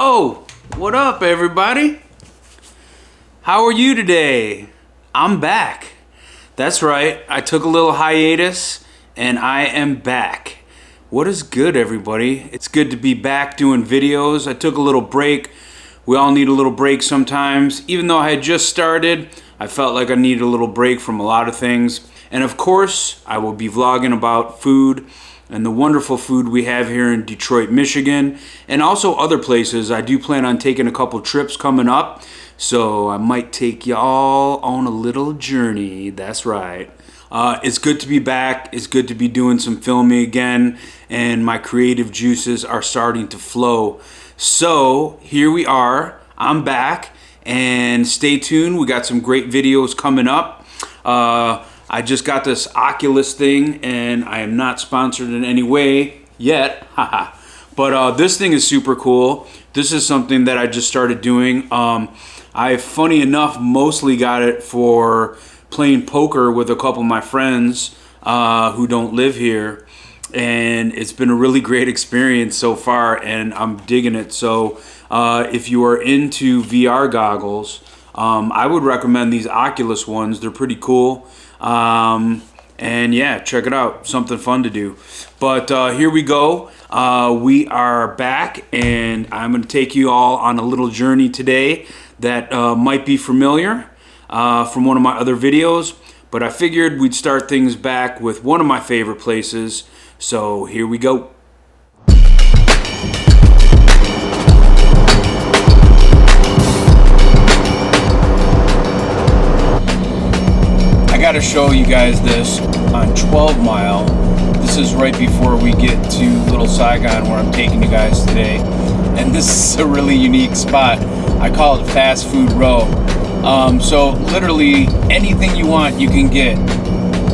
Yo, what up everybody? How are you today? I'm back. That's right, I took a little hiatus and I am back. What is good everybody? It's good to be back doing videos. I took a little break. We all need a little break sometimes. Even though I had just started, I felt like I needed a little break from a lot of things. And of course, I will be vlogging about food and the wonderful food we have here in Detroit, Michigan, and also other places. I do plan on taking a couple trips coming up, so I might take y'all on a little journey. That's right. It's good to be back. It's good to be doing some filming again, and my creative juices are starting to flow. So here we are. I'm back, and stay tuned. We got some great videos coming up. I just got this Oculus thing, and I am not sponsored in any way yet, haha. But this thing is super cool. This is something that I just started doing. I, funny enough, mostly got it for playing poker with a couple of my friends who don't live here, and it's been a really great experience so far, and I'm digging it. So if you are into VR goggles, I would recommend these Oculus ones. They're pretty cool. And yeah, check it out. Something fun to do. But here we go. We are back, and I'm going to take you all on a little journey today that might be familiar from one of my other videos. But I figured we'd start things back with one of my favorite places. So here we go. I gotta show you guys this on 12 Mile. This is right before we get to Little Saigon, where I'm taking you guys today. And this is a really unique spot. I call it Fast Food Row. So literally anything you want, you can get.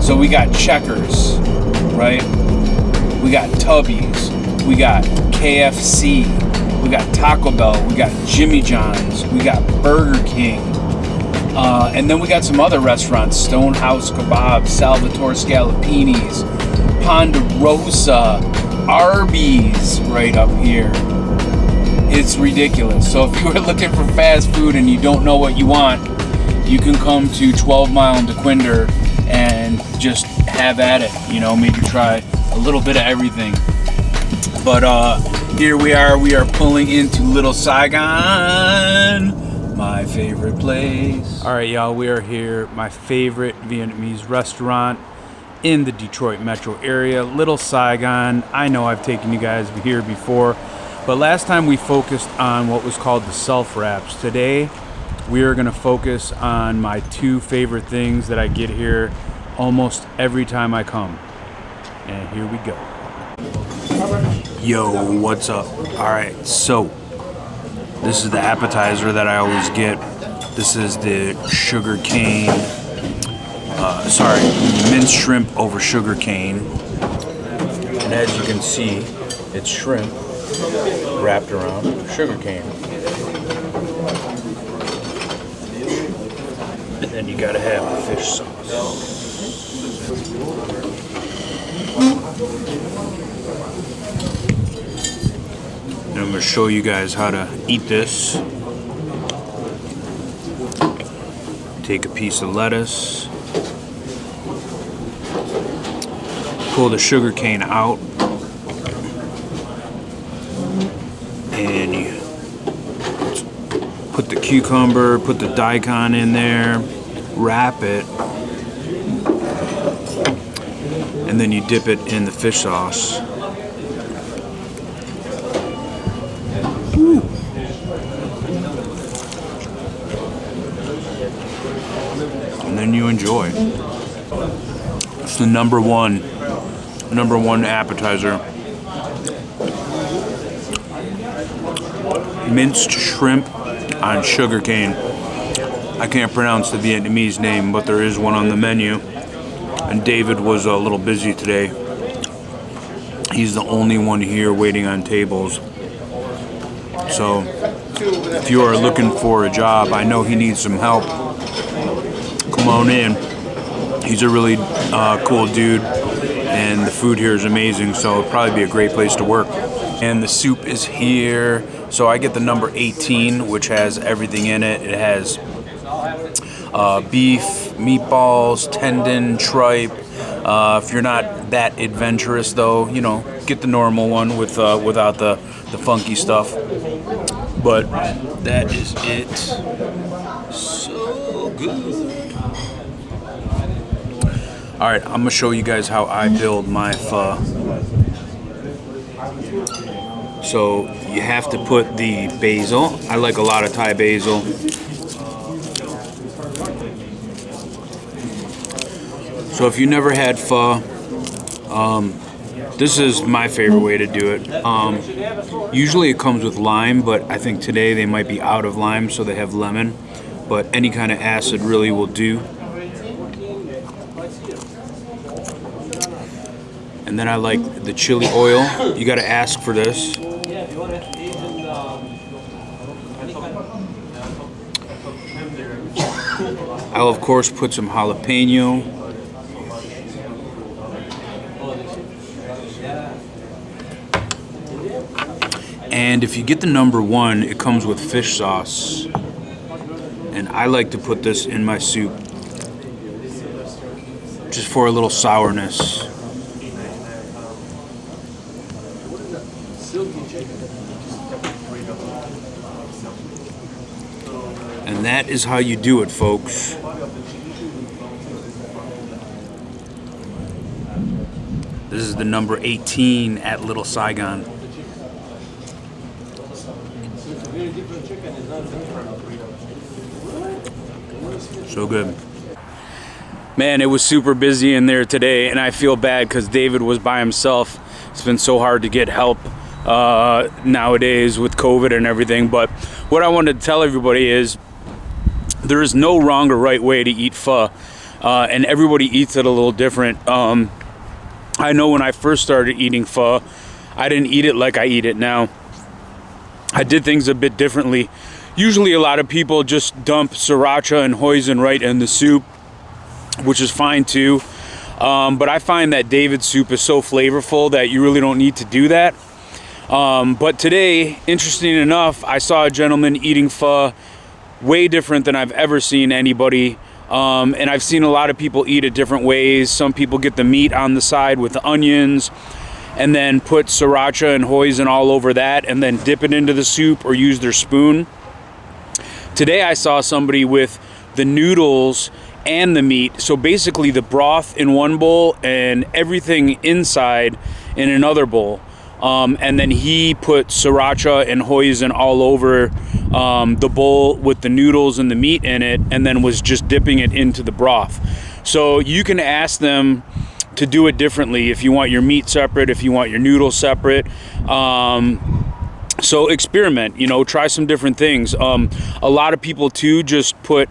So we got Checkers, right? We got Tubby's. We got KFC. We got Taco Bell. We got Jimmy John's. We got Burger King. And then we got some other restaurants: Stonehouse Kebab, Salvatore Scalapini's, Ponderosa, Arby's right up here. It's ridiculous. So if you are looking for fast food and you don't know what you want, you can come to 12 Mile in DeQuinder and just have at it. You know, maybe try a little bit of everything. But here we are pulling into Little Saigon. My favorite place. All right, y'all, we are here. My favorite Vietnamese restaurant in the Detroit metro area, Little Saigon. I know I've taken you guys here before, but last time we focused on what was called the self-wraps. Today, we are gonna focus on my two favorite things that I get here almost every time I come. And here we go. Yo, what's up? All right, so this is the appetizer that I always get. This is the Sugarcane, minced shrimp over Sugarcane. And as you can see, it's shrimp wrapped around Sugarcane. And then you gotta have the fish sauce. And I'm going to show you guys how to eat this. Take a piece of lettuce, pull the sugarcane out, and you put the cucumber, put the daikon in there, wrap it, and then you dip it in the fish sauce. Woo. And then you enjoy. It's the number one appetizer. Minced shrimp on sugarcane. I can't pronounce the Vietnamese name, but there is one on the menu. And David was a little busy today. He's the only one here waiting on tables. So if you are looking for a job, I know he needs some help. Come on in. He's a really cool dude, and the food here is amazing, so it'll probably be a great place to work. And the soup is here. So I get the number 18, which has everything in it. It has beef, meatballs, tendon, tripe. If you're not that adventurous, though, you know, get the normal one with without the funky stuff. But that is it. So good. All right, I'm gonna show you guys how I build my pho. So you have to put the basil. I like a lot of Thai basil. So if you never had pho, this is my favorite way to do it. Usually it comes with lime, but I think today they might be out of lime, so they have lemon. But any kind of acid really will do. And then I like the chili oil. You gotta ask for this. I'll of course put some jalapeno. And if you get the number 1, it comes with fish sauce. And I like to put this in my soup just for a little sourness. And that is how you do it, folks. This is the number 18 at Little Saigon. So good. Man, it was super busy in there today, and I feel bad because David was by himself. It's been so hard to get help nowadays with COVID and everything. But what I wanted to tell everybody is there is no wrong or right way to eat pho, and everybody eats it a little different. I know when I first started eating pho, I didn't eat it like I eat it now. I did things a bit differently. Usually a lot of people just dump sriracha and hoisin right in the soup, which is fine too. But I find that David's soup is so flavorful that you really don't need to do that. But today, interesting enough, I saw a gentleman eating pho way different than I've ever seen anybody. And I've seen a lot of people eat it different ways. Some people get the meat on the side with the onions and then put sriracha and hoisin all over that and then dip it into the soup or use their spoon. Today I saw somebody with the noodles and the meat. So basically the broth in one bowl and everything inside in another bowl. And then he put sriracha and hoisin all over the bowl with the noodles and the meat in it, and then was just dipping it into the broth. So you can ask them to do it differently if you want your meat separate, if you want your noodles separate. So experiment, you know, try some different things. A lot of people too just put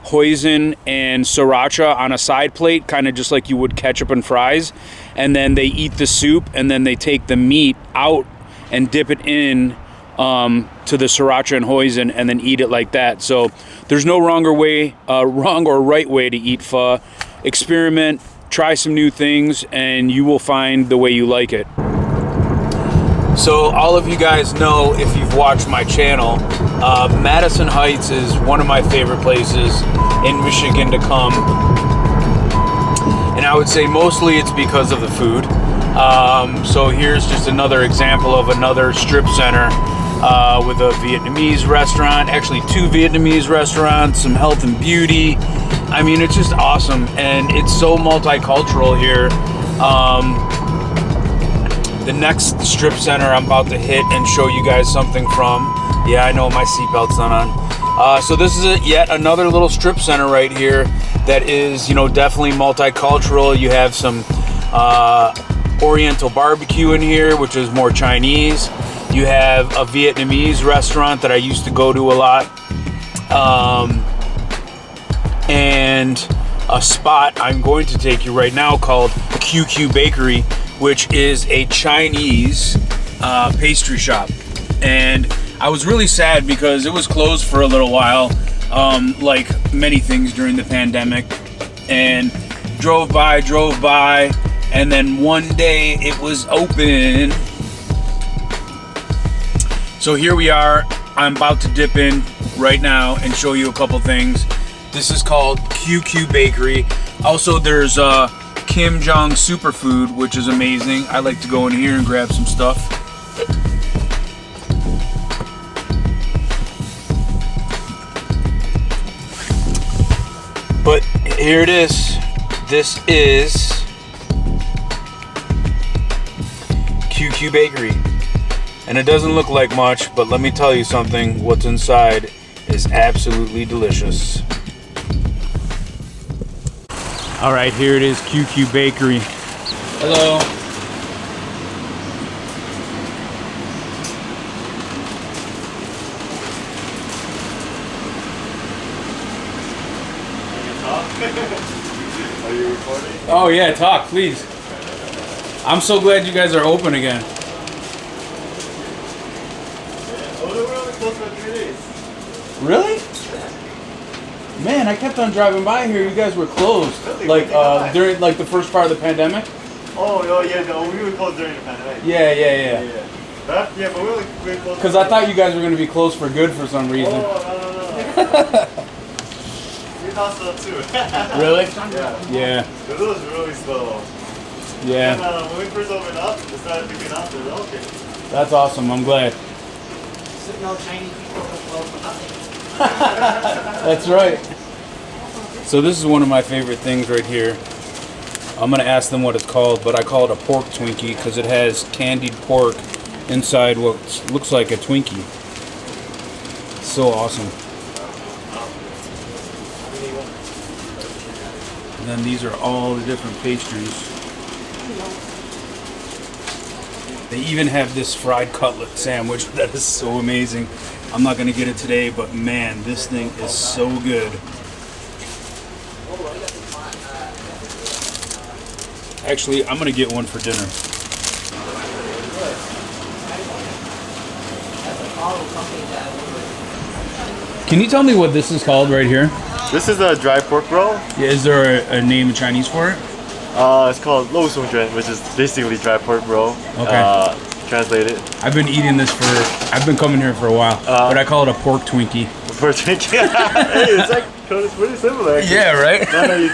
hoisin and sriracha on a side plate, kind of just like you would ketchup and fries, and then they eat the soup, and then they take the meat out and dip it in to the sriracha and hoisin, and then eat it like that. So there's no wrong or right way to eat pho. Experiment, try some new things, and you will find the way you like it. So all of you guys know, if you've watched my channel, Madison Heights is one of my favorite places in Michigan to come. And I would say mostly it's because of the food. So here's just another example of another strip center with a Vietnamese restaurant, actually 2 Vietnamese restaurants, some health and beauty. I mean, it's just awesome, and it's so multicultural here. The next strip center I'm about to hit and show you guys something from. Yeah, I know, my seatbelt's not on. So this is yet another little strip center right here that is, you know, definitely multicultural. You have some Oriental barbecue in here, which is more Chinese. You have a Vietnamese restaurant that I used to go to a lot. And a spot I'm going to take you right now called QQ Bakery, which is a Chinese pastry shop. And I was really sad because it was closed for a little while, like many things during the pandemic, and drove by, and then one day it was open. So here we are. I'm about to dip in right now and show you a couple things. This is called QQ Bakery. Also, there's Kim Jong Superfood, which is amazing. I like to go in here and grab some stuff. But here it is. This is QQ Bakery. And it doesn't look like much, but let me tell you something. What's inside is absolutely delicious. All right, here it is, QQ Bakery. Hello. Are you recording? Oh yeah, talk, please. I'm so glad you guys are open again. We're only closed for 3 days. Really? Man, I kept on driving by here. You guys were closed, Really? like during like the first part of the pandemic. Oh yeah, no, we were closed during the pandemic. Yeah. But we were closed. Because I thought you guys were going to be closed for good for some reason. Oh, no. We thought so too. Really? Yeah. Yeah. It was really slow. Yeah. And when we first opened up, it started picking up. It was okay. That's awesome. I'm glad. No Chinese people can close for nothing. That's right. So this is one of my favorite things right here. I'm gonna ask them what it's called, but I call it a pork Twinkie because it has candied pork inside what looks like a Twinkie. So awesome. And then these are all the different pastries. They even have this fried cutlet sandwich that is so amazing. I'm not gonna get it today, but man, this thing is so good. Actually, I'm gonna get one for dinner. Can you tell me what this is called right here? This is a dry pork roll. Yeah, is there a name in Chinese for it? It's called Lo Song Juan, which is basically dry pork roll. Okay. Translated. I've been eating this I've been coming here for a while, but I call it a pork Twinkie. Pork Twinkie. Hey, it's pretty similar. Actually. Yeah, right? No, you...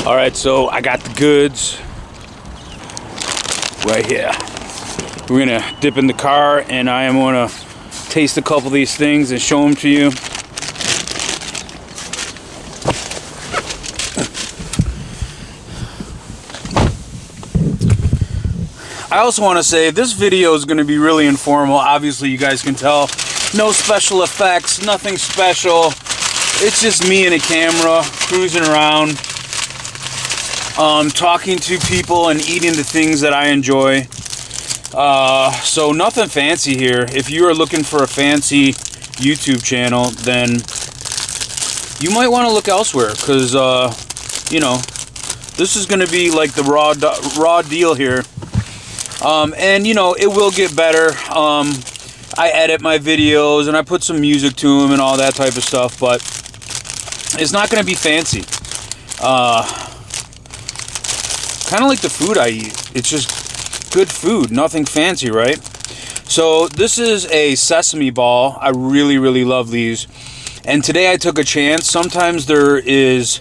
All right, so I got the goods right here. We're gonna dip in the car and I am gonna taste a couple of these things and show them to you. I also want to say this video is going to be really informal. Obviously, you guys can tell. No special effects, nothing special. It's just me and a camera cruising around, talking to people and eating the things that I enjoy. So nothing fancy here. If you are looking for a fancy YouTube channel, then you might want to look elsewhere because, you know, this is going to be like the raw deal here. And you know, it will get better. I edit my videos and I put some music to them and all that type of stuff, but it's not going to be fancy. Kind of like the food I eat. It's just good food, nothing fancy, right? So this is a sesame ball. I really love these. And today I took a chance. Sometimes there is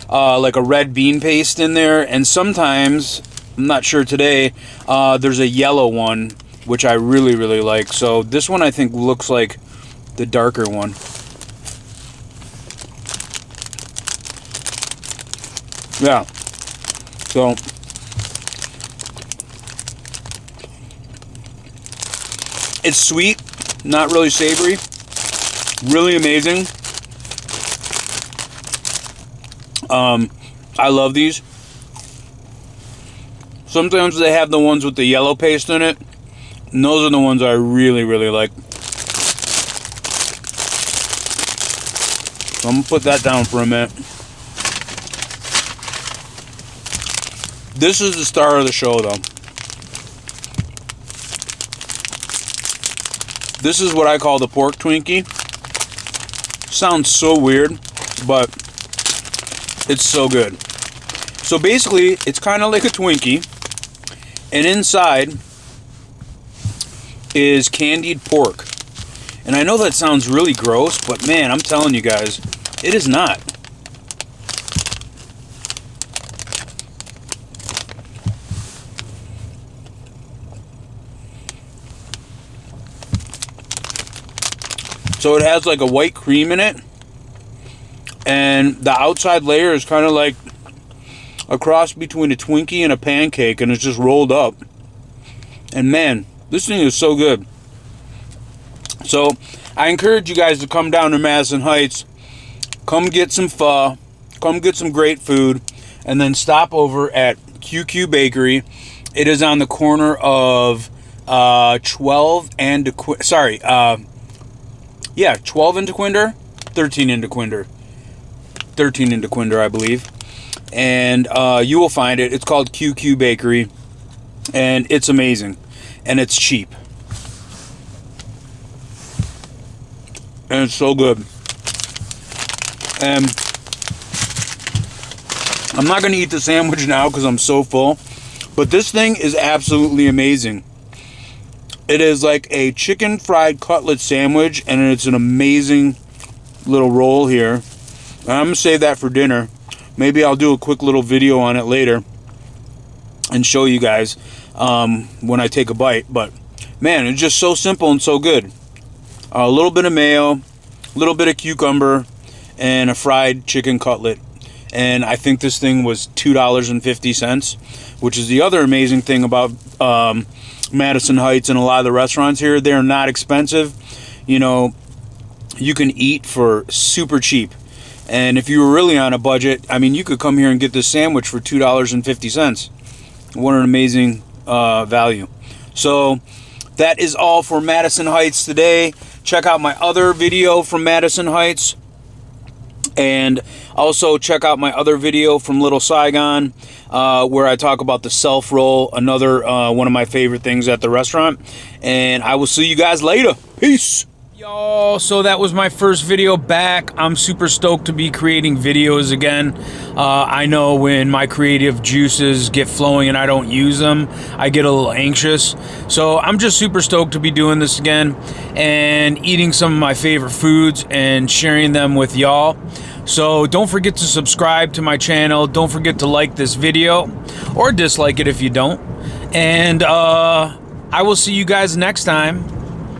like a red bean paste in there, and sometimes, I'm not sure today, there's a yellow one, which I really like. So this one I think looks like the darker one. Yeah. So it's sweet, not really savory. Really amazing. I love these. Sometimes they have the ones with the yellow paste in it, and those are the ones I really like. So I'm gonna put that down for a minute. This is the star of the show, though. This is what I call the pork Twinkie. Sounds so weird, but it's so good. So basically, it's kind of like a Twinkie, and inside is candied pork. And I know that sounds really gross, but man, I'm telling you guys, it is not. So it has like a white cream in it, and the outside layer is kind of like a cross between a Twinkie and a pancake, and it's just rolled up. And man, this thing is so good. So I encourage you guys to come down to Madison Heights, come get some pho, come get some great food, and then stop over at QQ Bakery. It is on the corner of 12 and 12 in Dequindre, 13 in Dequindre. 13 in Dequindre, I believe. And you will find it. It's called QQ Bakery. And it's amazing. And it's cheap. And it's so good. And I'm not going to eat the sandwich now because I'm so full. But this thing is absolutely amazing. It is like a chicken fried cutlet sandwich, and it's an amazing little roll here. And I'm going to save that for dinner. Maybe I'll do a quick little video on it later and show you guys when I take a bite. But man, it's just so simple and so good. A little bit of mayo, a little bit of cucumber, and a fried chicken cutlet. And I think this thing was $2.50, which is the other amazing thing about Madison Heights and a lot of the restaurants here. They're not expensive. You know, you can eat for super cheap. And if you were really on a budget, I mean, you could come here and get this sandwich for $2.50. What an amazing value. So that is all for Madison Heights today. Check out my other video from Madison Heights. And also check out my other video from Little Saigon, where I talk about the self-roll, another one of my favorite things at the restaurant. And I will see you guys later. Peace. Y'all, so that was my first video back. I'm super stoked to be creating videos again. I know when my creative juices get flowing and I don't use them, I get a little anxious. So I'm just super stoked to be doing this again and eating some of my favorite foods and sharing them with y'all. So don't forget to subscribe to my channel. Don't forget to like this video or dislike it if you don't. And I will see you guys next time.